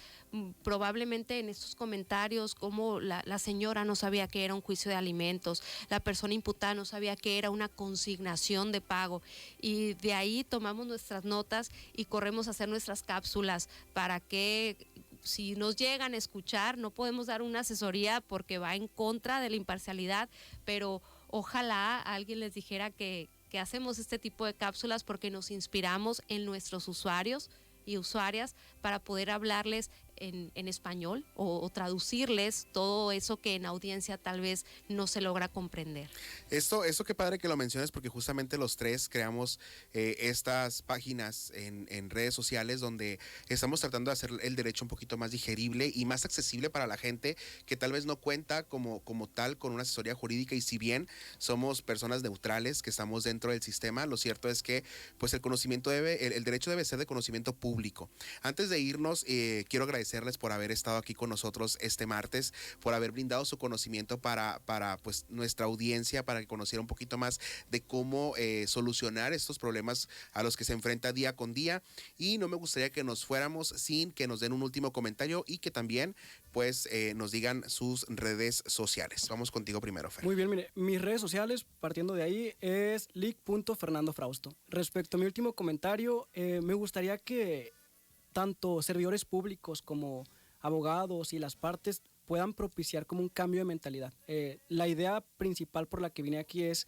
probablemente en estos comentarios como la señora no sabía que era un juicio de alimentos, la persona imputada no sabía que era una consignación de pago, y de ahí tomamos nuestras notas y corremos a hacer nuestras cápsulas para que, si nos llegan a escuchar, no podemos dar una asesoría porque va en contra de la imparcialidad, pero ojalá alguien les dijera que hacemos este tipo de cápsulas porque nos inspiramos en nuestros usuarios y usuarias para poder hablarles en español o traducirles todo eso que en audiencia tal vez no se logra comprender. Esto qué padre que lo menciones, porque justamente los tres creamos estas páginas en redes sociales donde estamos tratando de hacer el derecho un poquito más digerible y más accesible para la gente que tal vez no cuenta como tal con una asesoría jurídica, y si bien somos personas neutrales que estamos dentro del sistema, lo cierto es que pues el conocimiento el derecho debe ser de conocimiento público. Antes de irnos, quiero agradecerles por haber estado aquí con nosotros este martes, por haber brindado su conocimiento para pues nuestra audiencia, para que conociera un poquito más de cómo solucionar estos problemas a los que se enfrenta día con día. Y no me gustaría que nos fuéramos sin que nos den un último comentario y que también pues nos digan sus redes sociales. Vamos contigo primero, Fer. Muy bien, mire, mis redes sociales, partiendo de ahí, es lic.fernandofrausto. Respecto a mi último comentario, me gustaría que tanto servidores públicos como abogados y las partes puedan propiciar como un cambio de mentalidad. La idea principal por la que vine aquí es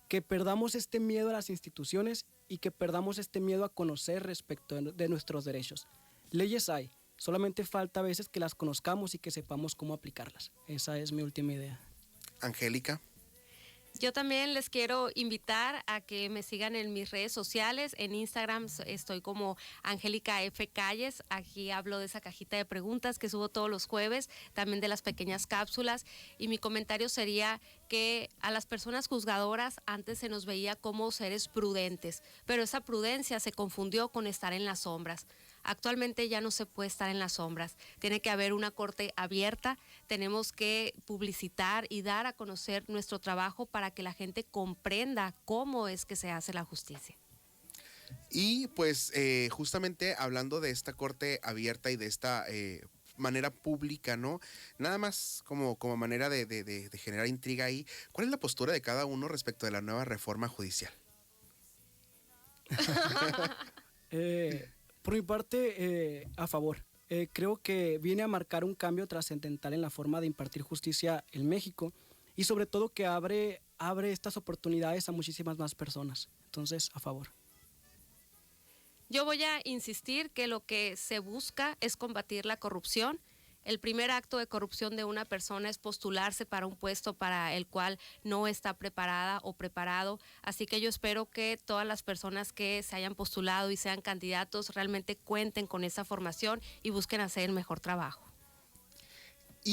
que perdamos este miedo a las instituciones y que perdamos este miedo a conocer respecto de nuestros derechos. Leyes hay, solamente falta a veces que las conozcamos y que sepamos cómo aplicarlas. Esa es mi última idea. Angélica. Yo también les quiero invitar a que me sigan en mis redes sociales. En Instagram estoy como Angélica F. Calles. Aquí hablo de esa cajita de preguntas que subo todos los jueves, también de las pequeñas cápsulas. Y mi comentario sería que a las personas juzgadoras antes se nos veía como seres prudentes, pero esa prudencia se confundió con estar en las sombras. Actualmente ya no se puede estar en las sombras, tiene que haber una corte abierta, tenemos que publicitar y dar a conocer nuestro trabajo para que la gente comprenda cómo es que se hace la justicia. Y pues justamente hablando de esta corte abierta y de esta manera pública, ¿no? Nada más como manera de generar intriga ahí, ¿cuál es la postura de cada uno respecto de la nueva reforma judicial? Por mi parte, a favor. Creo que viene a marcar un cambio trascendental en la forma de impartir justicia en México y sobre todo que abre estas oportunidades a muchísimas más personas. Entonces, a favor. Yo voy a insistir que lo que se busca es combatir la corrupción. El primer acto de corrupción de una persona es postularse para un puesto para el cual no está preparada o preparado. Así que yo espero que todas las personas que se hayan postulado y sean candidatos realmente cuenten con esa formación y busquen hacer el mejor trabajo.